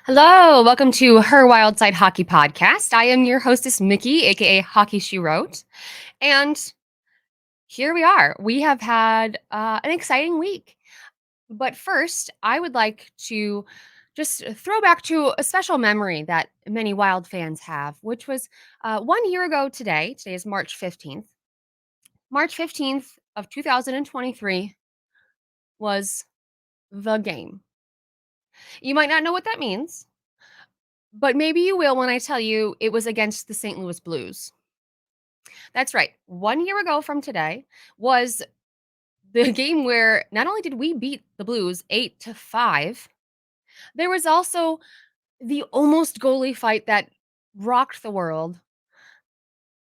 Hello, welcome to Her Wild Side Hockey Podcast. I am your hostess, Mikki, aka Hockey She Wrote. And here we are. We have had an exciting week. But first, I would like to just throw back to a special memory that many Wild fans have, which was 1 year ago today. Today is March 15th. March 15th of 2023 was the game. You might not know what that means, but maybe you will when I tell you it was against the St. Louis Blues. That's right. 1 year ago from today was the game where not only did we beat the Blues 8-5, there was also the almost goalie fight that rocked the world.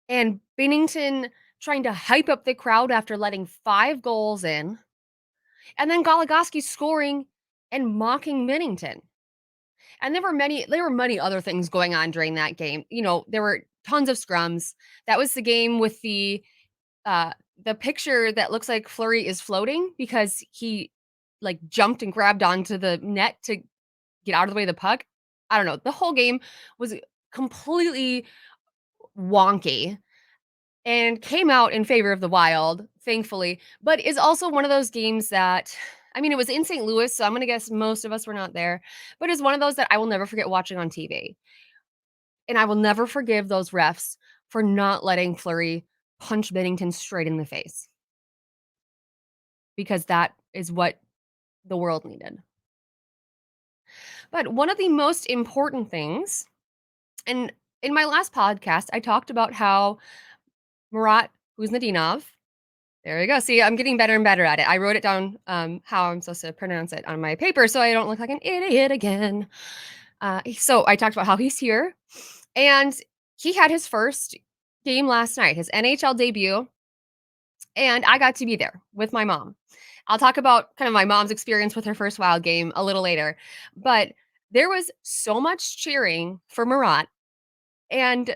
And Bennington trying to hype up the crowd after letting 5 goals in. And then Goligoski scoring and mocking Bennington. And there were many other things going on during that game. There were tons of scrums. That was the game with uh the picture that looks like Fleury is floating because he like jumped and grabbed onto the net to get out of the way of the puck. I don't know. The whole game was completely wonky and came out in favor of the Wild, thankfully, but is also one of those games that I mean, it was in St. Louis, so I'm going to guess most of us were not there, but it's one of those that I will never forget watching on TV. And I will never forgive those refs for not letting Fleury punch Bennington straight in the face because that is what the world needed. But one of the most important things, and in my last podcast, I talked about how Marat Khusnutdinov, there you go. See, I'm getting better and better at it. I wrote it down how I'm supposed to pronounce it on my paper so I don't look like an idiot again. So I talked about how he's here, and he had his first game last night, his NHL debut, and I got to be there with my mom. I'll talk about kind of my mom's experience with her first Wild game a little later, but there was so much cheering for Marat, and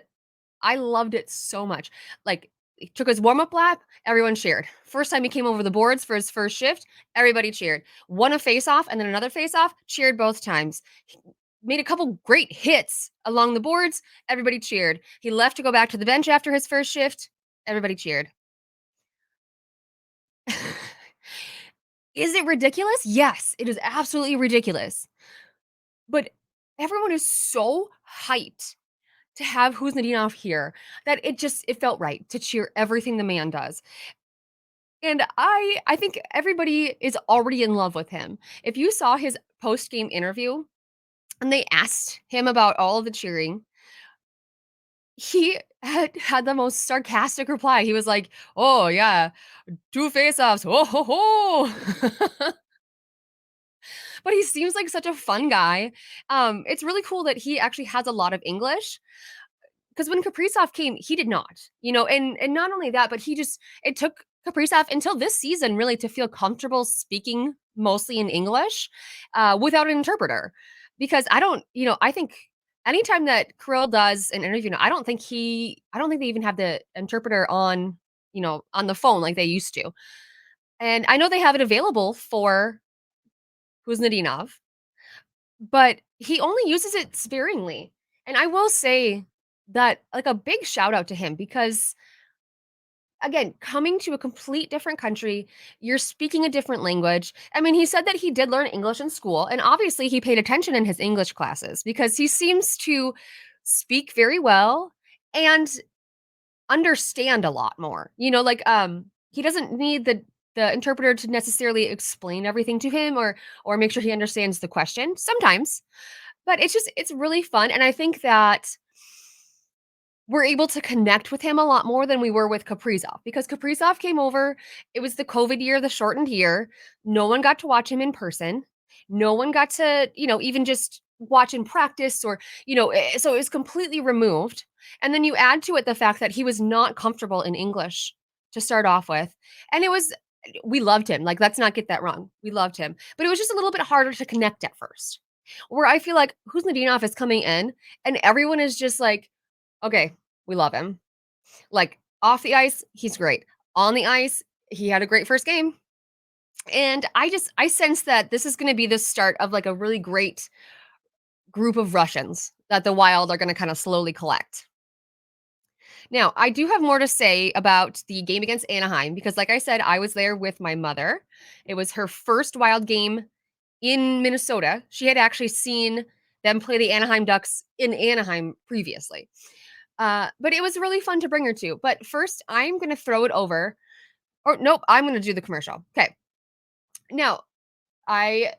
I loved it so much. Like, he took his warm-up lap, everyone cheered. First time he came over the boards for his first shift, everybody cheered. Won a face-off and then another face-off, cheered both times. He made a couple great hits along the boards, everybody cheered. He left to go back to the bench after his first shift, everybody cheered. Is it ridiculous? Yes, it is absolutely ridiculous. But everyone is so hyped to have Kuznetsov here that it felt right to cheer everything the man does. And I think everybody is already in love with him. If you saw his post-game interview and they asked him about all of the cheering, he had the most sarcastic reply. He was like, "Oh yeah, 2 face-offs. Oh ho ho." But he seems like such a fun guy. It's really cool that he actually has a lot of English. Because when Kaprizov came, he did not, and not only that, but it took Kaprizov until this season really to feel comfortable speaking mostly in English without an interpreter. Because I think anytime that Kirill does an interview, I don't think they even have the interpreter on the phone like they used to. And I know they have it available for Kuznetsov, but he only uses it sparingly. And I will say that, like, a big shout out to him because, again, coming to a complete different country, you're speaking a different language. I mean, he said that he did learn English in school, and obviously he paid attention in his English classes because he seems to speak very well and understand a lot more. He doesn't need the interpreter to necessarily explain everything to him or make sure he understands the question. Sometimes, but it's really fun, and I think that we're able to connect with him a lot more than we were with Kaprizov because Kaprizov came over, it was the COVID year, the shortened year. No one got to watch him in person. No one got to, even just watch in practice so it was completely removed. And then you add to it the fact that he was not comfortable in English to start off with. And we loved him. Like, let's not get that wrong. We loved him. But it was just a little bit harder to connect at first. Where I feel like Kuznetsov is coming in and everyone is just like, okay, we love him. Like, off the ice, he's great. On the ice, he had a great first game. And I sense that this is going to be the start of like a really great group of Russians that the Wild are going to kind of slowly collect. Now, I do have more to say about the game against Anaheim because, like I said, I was there with my mother. It was her first Wild game in Minnesota. She had actually seen them play the Anaheim Ducks in Anaheim previously. But it was really fun to bring her to. But first, I'm going to throw it over. Or, nope, I'm going to do the commercial. Okay. Now, I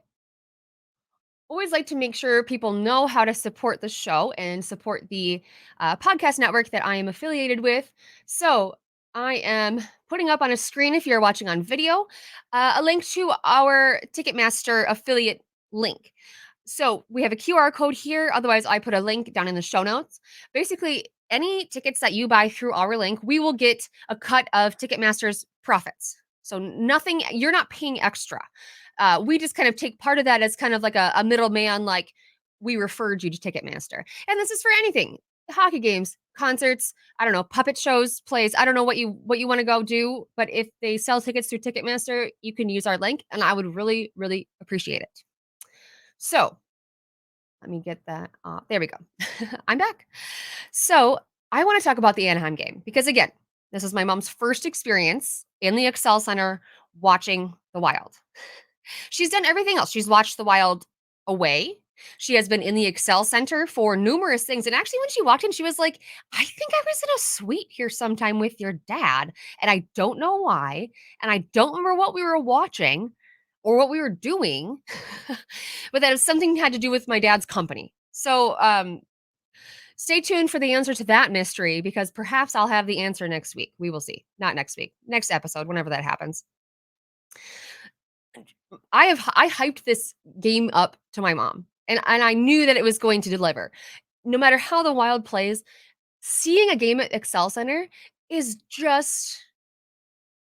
always like to make sure people know how to support the show and support the podcast network that I am affiliated with. So I am putting up on a screen, if you're watching on video, a link to our Ticketmaster affiliate link. So we have a QR code here. Otherwise, I put a link down in the show notes. Basically, any tickets that you buy through our link, we will get a cut of Ticketmaster's profits. So nothing, you're not paying extra. We just kind of take part of that as kind of like a middleman, like we referred you to Ticketmaster. And this is for anything: hockey games, concerts, I don't know, puppet shows, plays. I don't know what you want to go do, but if they sell tickets through Ticketmaster, you can use our link, and I would really, really appreciate it. So let me get that. There we go. I'm back. So I want to talk about the Anaheim game because, again, this is my mom's first experience in the Excel Center watching the Wild. She's done everything else. She's watched the Wild away. She has been in the Excel Center for numerous things. And actually, when she walked in, she was like, I think I was in a suite here sometime with your dad. And I don't know why. And I don't remember what we were watching or what we were doing. But that was something had to do with my dad's company. So stay tuned for the answer to that mystery because perhaps I'll have the answer next week. We will see. Not next week, next episode, whenever that happens. I hyped this game up to my mom, and I knew that it was going to deliver. No matter how the Wild plays, seeing a game at Excel Center is just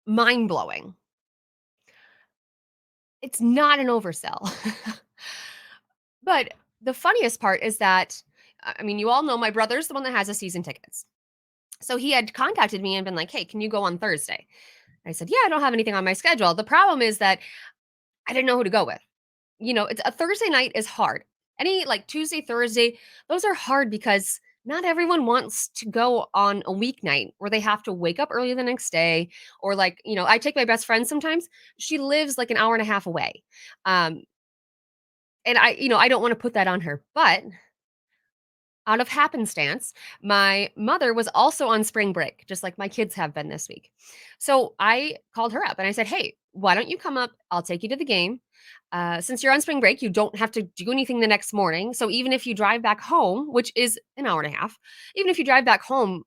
mind-blowing. It's not an oversell. But the funniest part is that, I mean, you all know my brother's the one that has the season tickets. So he had contacted me and been like, "Hey, can you go on Thursday?" I said, "Yeah, I don't have anything on my schedule." The problem is that I didn't know who to go with. It's a Thursday night is hard. Any like Tuesday, Thursday, those are hard because not everyone wants to go on a weeknight where they have to wake up early the next day. Or like, I take my best friend sometimes. She lives like an hour and a half away. Um, and I don't want to put that on her, but out of happenstance, my mother was also on spring break, just like my kids have been this week. So I called her up and I said, "Hey, why don't you come up? I'll take you to the game. Since you're on spring break, you don't have to do anything the next morning. So even if you drive back home, which is an hour and a half, even if you drive back home,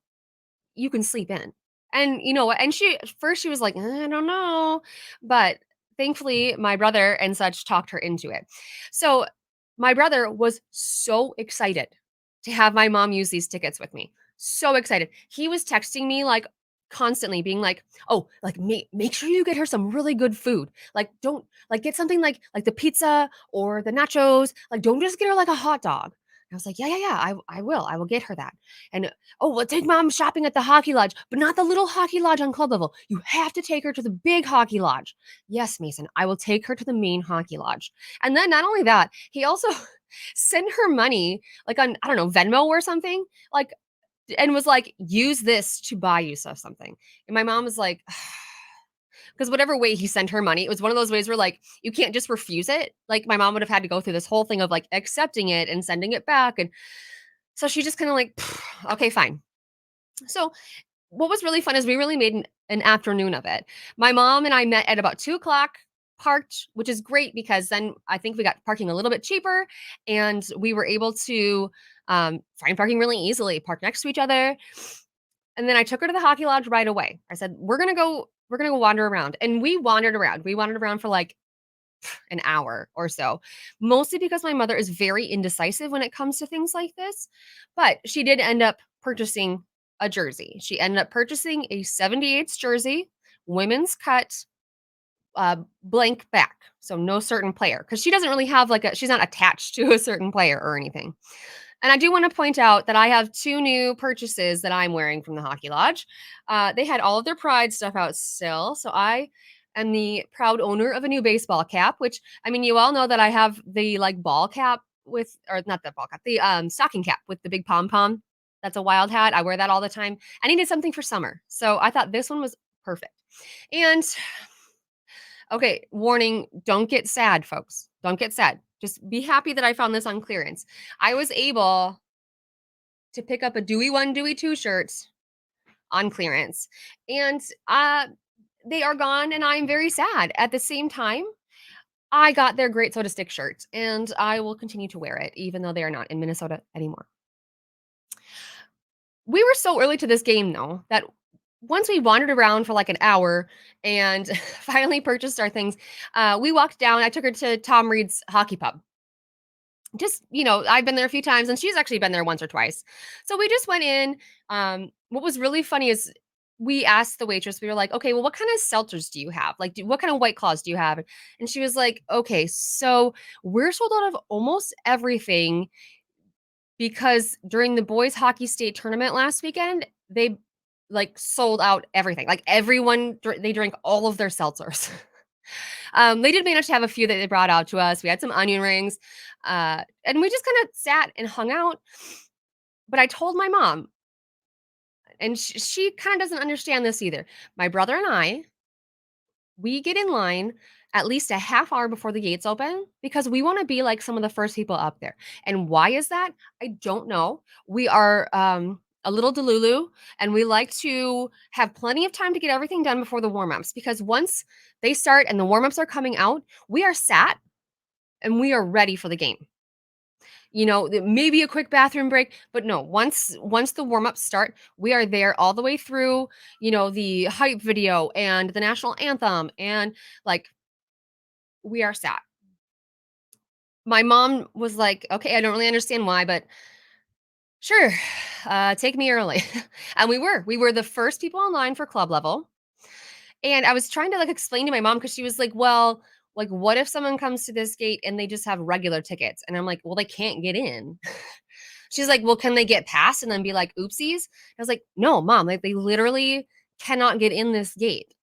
you can sleep in." And you know what? And she at first she was like, I don't know. But thankfully, my brother and such talked her into it. So my brother was so excited to have my mom use these tickets with me. So excited. He was texting me like constantly being like, "Oh, like make sure you get her some really good food. Like don't like get something like the pizza or the nachos. Like don't just get her like a hot dog." I was like, "Yeah, yeah, yeah. I will. I will get her that." And "Oh, we'll take mom shopping at the hockey lodge, but not the little hockey lodge on club level. You have to take her to the big hockey lodge." "Yes, Mason, I will take her to the main hockey lodge." And then not only that, he also sent her money like on, I don't know, Venmo or something, like, and was like, "Use this to buy you something." And my mom was like, because whatever way he sent her money, it was one of those ways where like you can't just refuse it. Like my mom would have had to go through this whole thing of like accepting it and sending it back. And so she just kind of like, "Okay, fine." So what was really fun is we really made an afternoon of it. My mom and I met at about 2 o'clock, parked, which is great because then I think we got parking a little bit cheaper and we were able to find parking really easily, park next to each other. And then I took her to the hockey lodge right away. I said, we're gonna go wander around. And we wandered around. We wandered around for like an hour or so, mostly because my mother is very indecisive when it comes to things like this. But she did end up purchasing a jersey. She ended up purchasing a 78s jersey, women's cut, blank back. So no certain player because she doesn't really have she's not attached to a certain player or anything. And I do want to point out that I have two new purchases that I'm wearing from the Hockey Lodge. They had all of their Pride stuff out still. So I am the proud owner of a new baseball cap, which, I mean, you all know that I have the like ball cap with or not the ball cap, the, stocking cap with the big pom-pom. That's a Wild hat. I wear that all the time. I needed something for summer, so I thought this one was perfect. And okay, warning, don't get sad, folks. Don't get sad. Just be happy that I found this on clearance. I was able to pick up a Dewey 1, Dewey 2 shirt on clearance, and, they are gone, and I'm very sad. At the same time, I got their Great Soda Stick shirt, and I will continue to wear it even though they are not in Minnesota anymore. We were so early to this game, though, that once we wandered around for, like, an hour and finally purchased our things, we walked down. I took her to Tom Reed's hockey pub. Just, I've been there a few times, and she's actually been there once or twice. So we just went in. What was really funny is we asked the waitress, we were like, "Okay, well, what kind of seltzers do you have? Like, what kind of White Claws do you have?" And she was like, "Okay, so we're sold out of almost everything because during the boys hockey state tournament last weekend, they like sold out everything. Like everyone, they drank all of their seltzers." They did manage to have a few that they brought out to us. We had some onion rings, and we just kind of sat and hung out. But I told my mom, and she kind of doesn't understand this either. My brother and I, we get in line at least a half hour before the gates open because we want to be like some of the first people up there. And why is that? I don't know. We are a little delulu, and we like to have plenty of time to get everything done before the warm-ups because once they start and the warm-ups are coming out, we are sat and we are ready for the game. Maybe a quick bathroom break, but no, once the warm-ups start, we are there all the way through, the hype video and the national anthem and like we are sat. My mom was like, "Okay, I don't really understand why, but sure, take me early." And we were the first people online for club level. And I was trying to like explain to my mom because she was like, "Well, like, what if someone comes to this gate and they just have regular tickets?" And I'm like, "Well, they can't get in." She's like, "Well, can they get past and then be like, oopsies?" I was like, "No, mom, like they literally cannot get in this gate.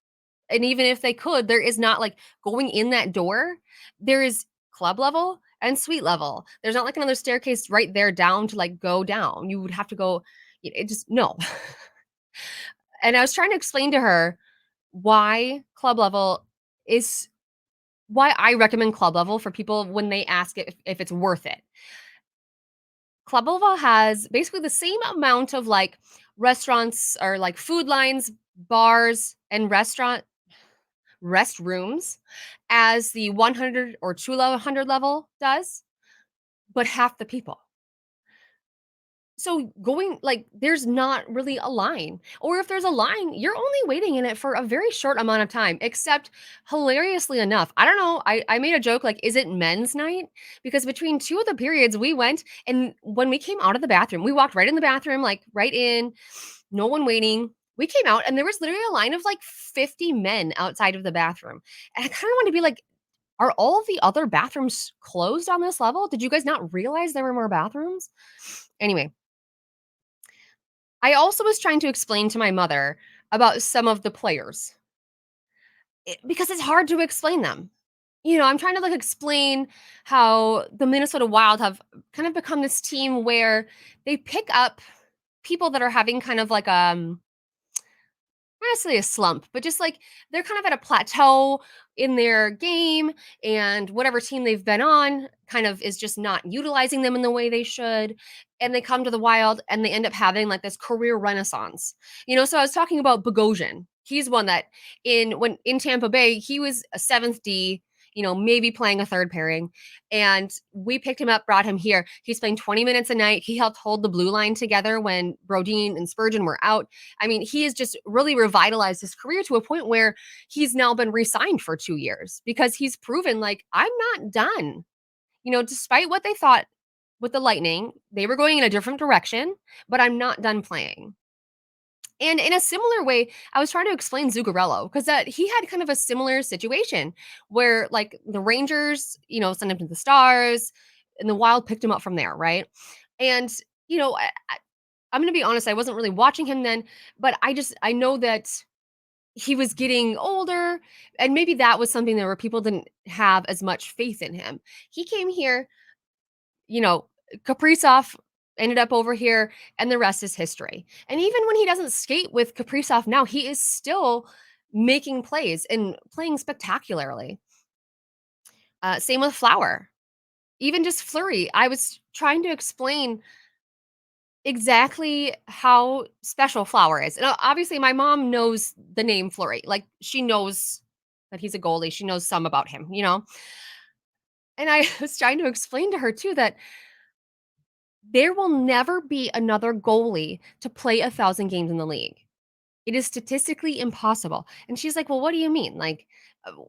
And even if they could, there is not like going in that door, there is club level and suite level. There's not like another staircase right there down to like go down. You would have to go, it just no." And I was trying to explain to her why club level is why I recommend club level for people when they ask if it's worth it. Club level has basically the same amount of like restaurants or like food lines, bars, and restrooms as the 100 or 200 level does, but half the people. So going like there's not really a line. Or if there's a line, you're only waiting in it for a very short amount of time, except hilariously enough. I don't know. I made a joke like, is it men's night? Because between two of the periods we went and when we came out of the bathroom, we walked right in the bathroom, like right in, no one waiting. We came out and there was literally a line of like 50 men outside of the bathroom. And I kind of want to be like, are all of the other bathrooms closed on this level? Did you guys not realize there were more bathrooms? Anyway, I also was trying to explain to my mother about some of the players because it's hard to explain them. I'm trying to like explain how the Minnesota Wild have kind of become this team where they pick up people that are having kind of like not necessarily a slump, but just like they're kind of at a plateau in their game, and whatever team they've been on kind of is just not utilizing them in the way they should. And they come to the Wild and they end up having like this career renaissance. So I was talking about Bogosian. He's one that in Tampa Bay, he was a seventh D, maybe playing a third pairing. And we picked him up, brought him here. He's playing 20 minutes a night. He helped hold the blue line together when Brodin and Spurgeon were out. I mean, he has just really revitalized his career to a point where he's now been re-signed for 2 years because he's proven like, I'm not done. Despite what they thought with the Lightning, they were going in a different direction, but I'm not done playing. And in a similar way, I was trying to explain Zuccarello because that he had kind of a similar situation where like the Rangers, sent him to the Stars and the Wild picked him up from there, right? And, I'm going to be honest, I wasn't really watching him then, but I know that he was getting older and maybe that was something that where people didn't have as much faith in him. He came here you know, Kaprizov ended up over here, and the rest is history. And even when he doesn't skate with Kaprizov now, he is still making plays and playing spectacularly. Same with Flower. Even just Fleury. I was trying to explain exactly how special Flower is. And obviously, my mom knows the name Fleury. Like, she knows that he's a goalie. She knows some about him, you know? And I was trying to explain to her too that there will never be another goalie to play 1,000 games in the league. It is statistically impossible. And she's like, "Well, what do you mean? Like,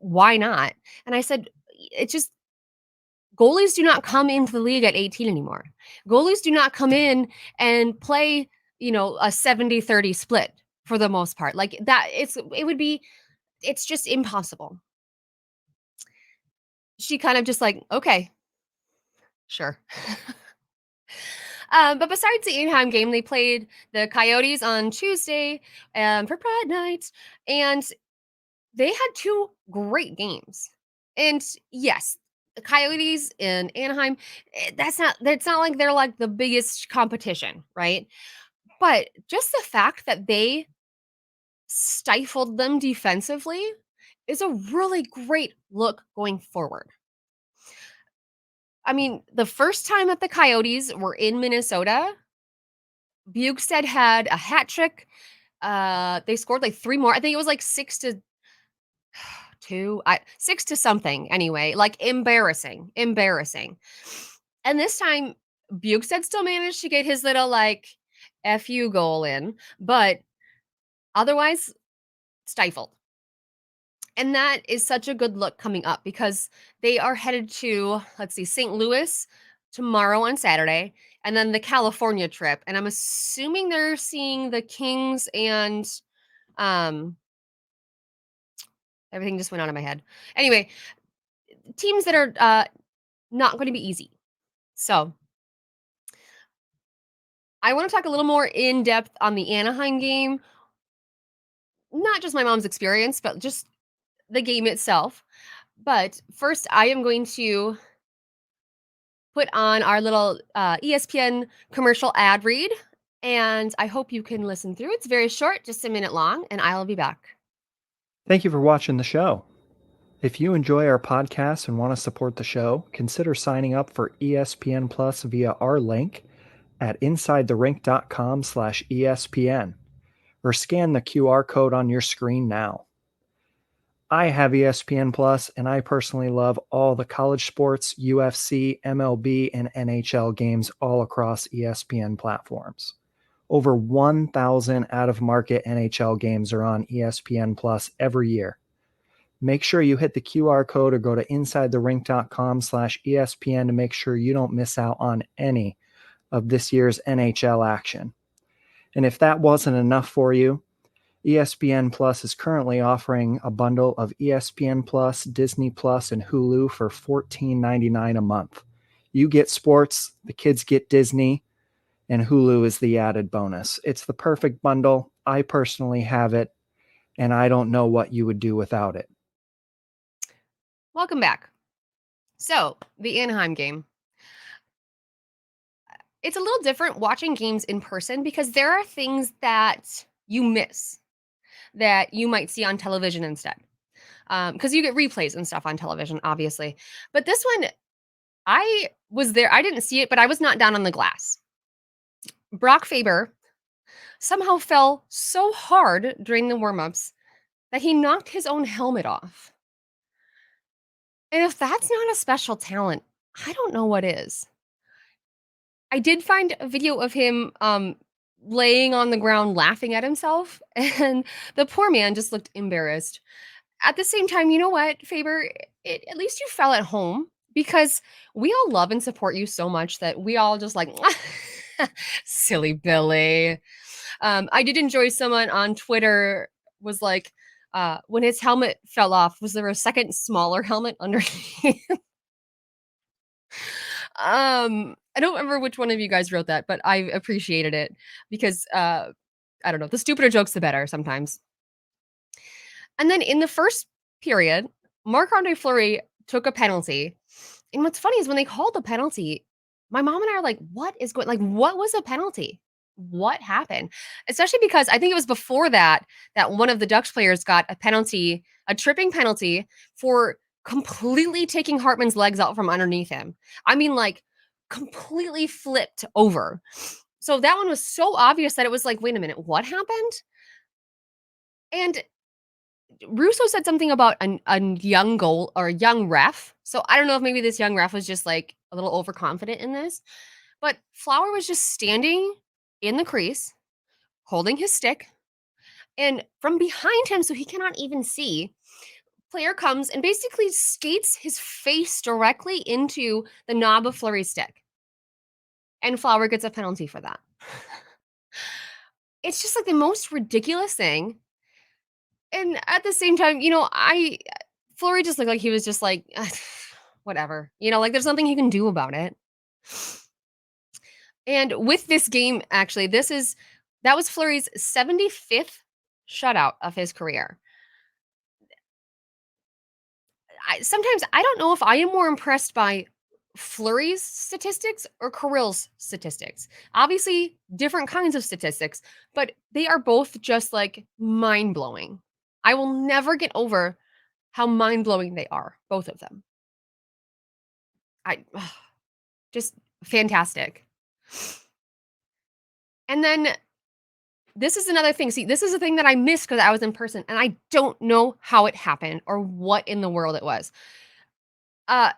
why not?" And I said, "It's just goalies do not come into the league at 18 anymore. Goalies do not come in and play, a 70-30 split for the most part. Like that it's just impossible." She kind of just like, "Okay, sure." But besides the Anaheim game, they played the Coyotes on Tuesday for Pride Night, and they had two great games. And yes, the Coyotes in Anaheim, that's not like they're like the biggest competition, right? But just the fact that they stifled them defensively is a really great look going forward. I mean, the first time that the Coyotes were in Minnesota, Bukestad had a hat trick. They scored like three more. I think it was like 6-2, 6 to something anyway. Like embarrassing. And this time, Bukestad still managed to get his little like fu goal in, but otherwise stifled. And that is such a good look coming up because they are headed to, let's see, St. Louis tomorrow on Saturday, and then the California trip. And I'm assuming they're seeing the Kings and um everything just went out of my head. Anyway, teams that are not going to be easy. So I want to talk a little more in depth on the Anaheim game, not just my mom's experience, but just the game itself. But first, I am going to put on our little ESPN commercial ad read, and I hope you can listen through. It's very short, just a minute long, and I'll be back. Thank you for watching the show. If you enjoy our podcast and want to support the show, consider signing up for ESPN Plus via our link at insidetherink.com/ESPN or scan the QR code on your screen now. I have ESPN Plus and I personally love all the college sports, UFC, MLB, and NHL games all across ESPN platforms. Over 1,000 out-of-market NHL games are on ESPN Plus every year. Make sure you hit the QR code or go to insidetherink.com/ESPN to make sure you don't miss out on any of this year's NHL action. And if that wasn't enough for you, ESPN Plus is currently offering a bundle of ESPN Plus, Disney Plus, and Hulu for $14.99 a month. You get sports, the kids get Disney, and Hulu is the added bonus. It's the perfect bundle. I personally have it, and I don't know what you would do without it. Welcome back. So, the Anaheim game. It's a little different watching games in person because there are things that you miss that you might see on television instead. Because you get replays and stuff on television, obviously. But this one, I was there. I didn't see it, but I was not down on the glass. Brock Faber somehow fell so hard during the warmups that he knocked his own helmet off. And if that's not a special talent, I don't know what is. I did find a video of him laying on the ground laughing at himself, and the poor man just looked embarrassed. At the same time, you know what, Faber? At least you fell at home because we all love and support you so much that we all just like, silly Billy. I did enjoy someone on Twitter was like, when his helmet fell off, was there a second smaller helmet underneath? I don't remember which one of you guys wrote that, but I appreciated it because I don't know, the stupider jokes the better sometimes. And then in the first period, Marc-Andre Fleury took a penalty. And what's funny is when they called the penalty, My mom and I are like, "What is going like, what was a penalty? What happened?" Especially because I think it was before that, that one of the Ducks players got a penalty, a tripping penalty for completely taking Hartman's legs out from underneath him. I mean, like, completely flipped over. So that one was so obvious that it was like, "Wait a minute, what happened?" And Russo said something about a young goal or a young ref. So I don't know if maybe this young ref was just like a little overconfident in this, but Flower was just standing in the crease, holding his stick, and from behind him, so he cannot even see, player comes and basically skates his face directly into the knob of Fleury's stick. And Flower gets a penalty for that. It's just like the most ridiculous thing. And at the same time, Fleury just looked like he was just like, whatever. Like there's nothing he can do about it. And with this game, actually, that was Fleury's 75th shutout of his career. Sometimes I don't know if I am more impressed by Fleury's statistics or Kirill's statistics. Obviously, different kinds of statistics, but they are both just like mind blowing. I will never get over how mind blowing they are, both of them. I just fantastic. And then this is another thing. See, this is a thing that I missed because I was in person and I don't know how it happened or what in the world it was. Uh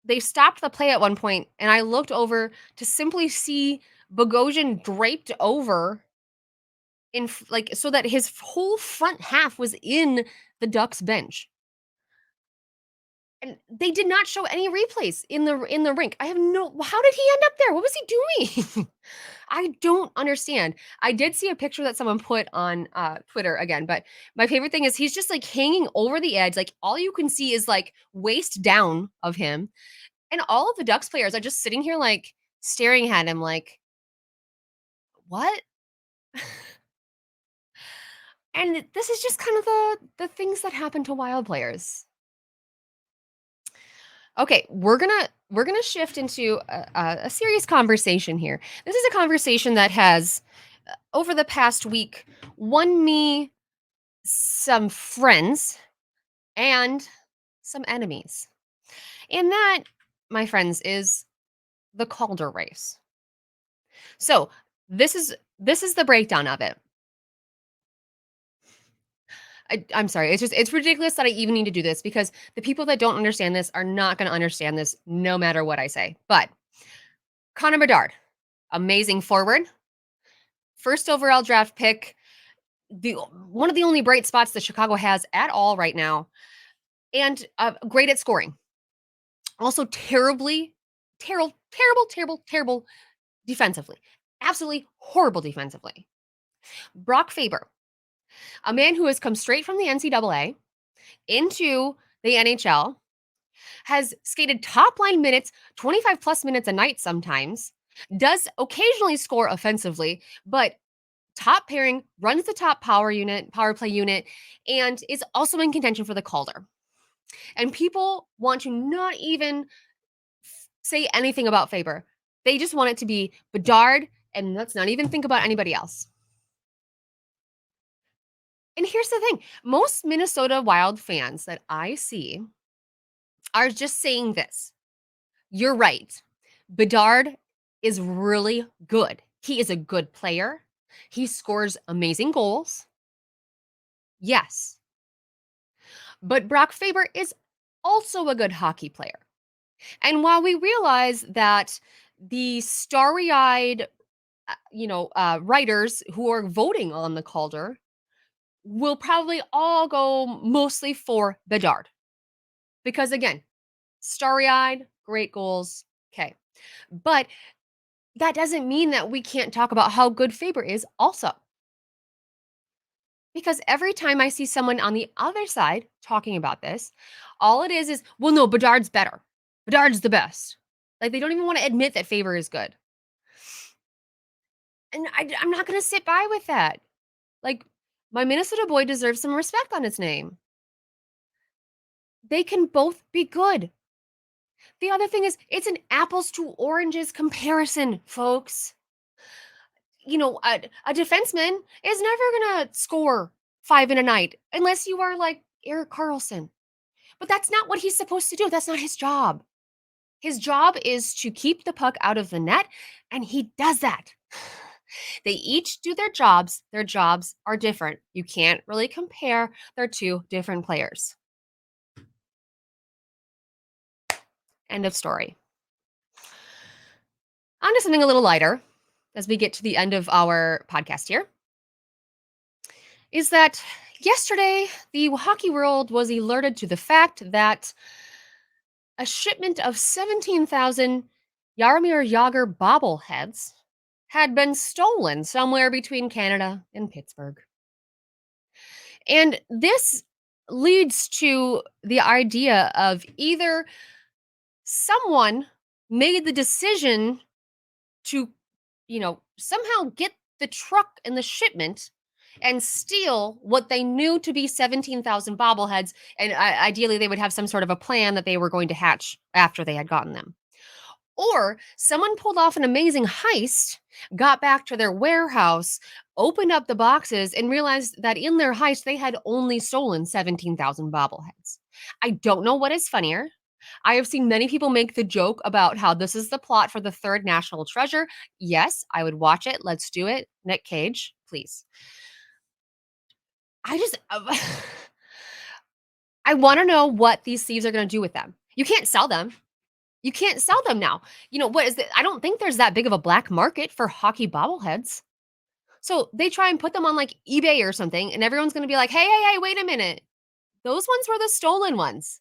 they stopped the play at one point and I looked over to simply see Bogosian draped over like so that his whole front half was in the Ducks bench. And they did not show any replays in the rink. I have no how did he end up there? What was he doing? I don't understand. I did see a picture that someone put on Twitter again, but my favorite thing is he's just like hanging over the edge. Like all you can see is like waist down of him. And all of the Ducks players are just sitting here like staring at him like, what? And this is just kind of the things that happen to Wild players. Okay, we're gonna shift into a serious conversation here. This is a conversation that has, over the past week, won me some friends and some enemies, and that, my friends, is the Calder race. So this is the breakdown of it. I'm sorry. It's ridiculous that I even need to do this because the people that don't understand this are not going to understand this no matter what I say. But Connor Bedard, amazing forward, first overall draft pick, the one of the only bright spots that Chicago has at all right now, and great at scoring. Also terrible defensively. Absolutely horrible defensively. Brock Faber, a man who has come straight from the NCAA into the NHL, has skated top line minutes, 25 plus minutes a night sometimes, does occasionally score offensively, but top pairing, runs the top power play unit, and is also in contention for the Calder. And people want to not even say anything about Faber. They just want it to be Bedard, and let's not even think about anybody else. And here's the thing, most Minnesota Wild fans that I see are just saying this. You're right. Bedard is really good. He is a good player. He scores amazing goals. Yes. But Brock Faber is also a good hockey player. And while we realize that the starry eyed, writers who are voting on the Calder will probably all go mostly for Bedard. Because again, starry eyed, great goals. Okay. But that doesn't mean that we can't talk about how good Faber is also. Because every time I see someone on the other side talking about this, all it is, well, no, Bedard's better. Bedard's the best. Like they don't even want to admit that Faber is good. And I'm not going to sit by with that. Like my Minnesota boy deserves some respect on his name. They can both be good. the other thing is it's an apples to oranges comparison, folks. A defenseman is never gonna score 5 in a night unless you are like Erik Karlsson. But that's not what he's supposed to do. That's not his job. His job is to keep the puck out of the net, and he does that. They each do their jobs. Their jobs are different. You can't really compare their two different players. End of story. On to something a little lighter as we get to the end of our podcast here. Is that yesterday the hockey world was alerted to the fact that a shipment of 17,000 Jaromir Jagr bobbleheads had been stolen somewhere between Canada and Pittsburgh. And this leads to the idea of either someone made the decision to, somehow get the truck and the shipment and steal what they knew to be 17,000 bobbleheads. And ideally, they would have some sort of a plan that they were going to hatch after they had gotten them. Or someone pulled off an amazing heist, got back to their warehouse, opened up the boxes, and realized that in their heist, they had only stolen 17,000 bobbleheads. I don't know what is funnier. I have seen many people make the joke about how this is the plot for the third National Treasure. Yes, I would watch it. Let's do it. Nick Cage, please. I just, I want to know what these thieves are going to do with them. You can't sell them. You can't sell them now. What is it? I don't think there's that big of a black market for hockey bobbleheads. So they try and put them on like eBay or something, and everyone's going to be like, hey, wait a minute. Those ones were the stolen ones.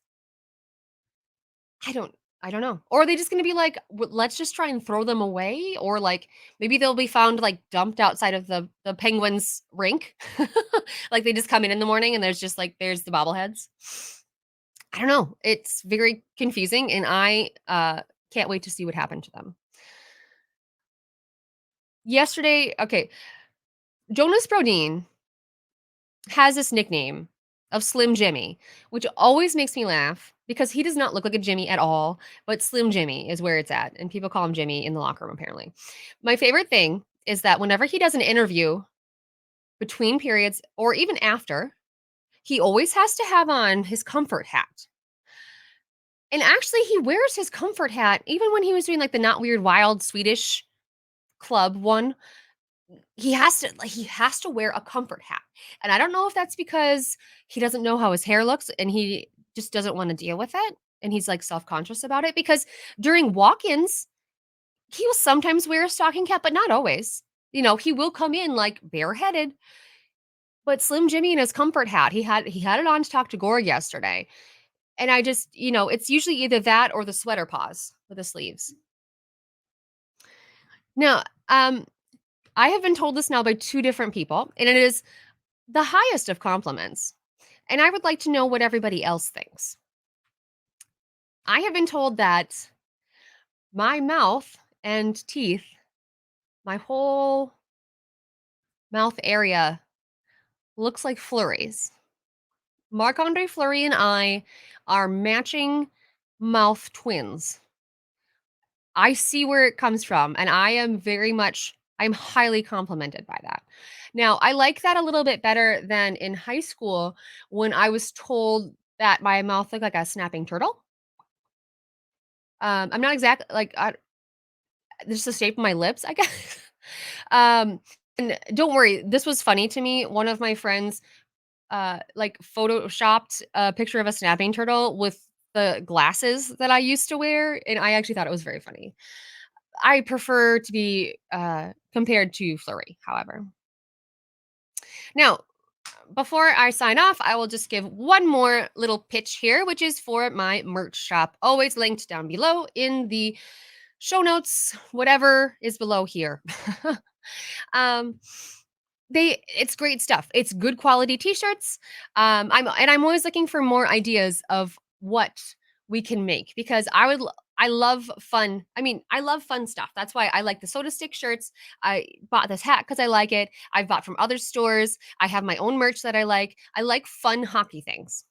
I don't know. Or are they just going to be like, let's just try and throw them away? Or like maybe they'll be found like dumped outside of the Penguins rink. Like they just come in the morning and there's the bobbleheads. I don't know. It's very confusing, and I can't wait to see what happened to them. Yesterday, okay, Jonas Brodin has this nickname of Slim Jimmy, which always makes me laugh because he does not look like a Jimmy at all, but Slim Jimmy is where it's at, and people call him Jimmy in the locker room, apparently. My favorite thing is that whenever he does an interview between periods or even after, he always has to have on his comfort hat. And actually, he wears his comfort hat even when he was doing like the Not Weird Wild Swedish club one. He has to wear a comfort hat. And I don't know if that's because he doesn't know how his hair looks and he just doesn't want to deal with it and he's like self-conscious about it, because during walk-ins he will sometimes wear a stocking cap, but not always. He will come in like bareheaded. But Slim Jimmy in his comfort hat, he had it on to talk to Gore yesterday. And I just, it's usually either that or the sweater paws with the sleeves. Now, I have been told this now by two different people, and it is the highest of compliments. And I would like to know what everybody else thinks. I have been told that my mouth and teeth, my whole mouth area looks like Flurries. Marc-Andre Fleury and I are matching mouth twins. I see where it comes from, and I'm highly complimented by that. Now, I like that a little bit better than in high school when I was told that my mouth looked like a snapping turtle. I'm not exactly like just the shape of my lips, I guess. And don't worry, this was funny to me. One of my friends like photoshopped a picture of a snapping turtle with the glasses that I used to wear, and I actually thought it was very funny. I prefer to be compared to Flurry, however. Now, before I sign off, I will just give one more little pitch here, which is for my merch shop, always linked down below in the show notes, whatever is below here. It's great stuff. It's good quality t-shirts. I'm always looking for more ideas of what we can make, because I love fun. I love fun stuff. That's why I like the Soda Stick shirts. I bought this hat because I like it. I've bought from other stores. I have my own merch that I like. I like fun hockey things.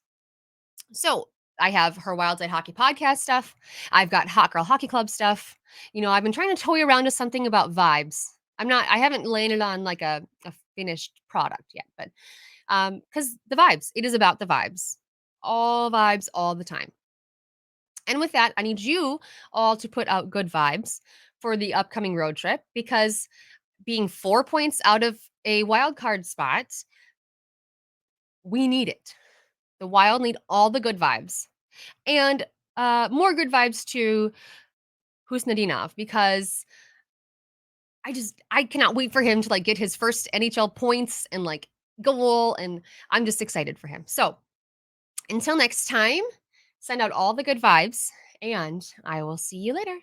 So I have her Wild Side Hockey podcast stuff. I've got Hot Girl Hockey Club stuff. I've been trying to toy around with something about vibes. I haven't landed on like a finished product yet, but because the vibes, it is about the vibes. All vibes all the time. And with that, I need you all to put out good vibes for the upcoming road trip because being 4 points out of a wild card spot, we need it. The Wild need all the good vibes and more good vibes to Khusnutdinov because I cannot wait for him to like get his first NHL points and like goal, and I'm just excited for him. So until next time, send out all the good vibes, and I will see you later.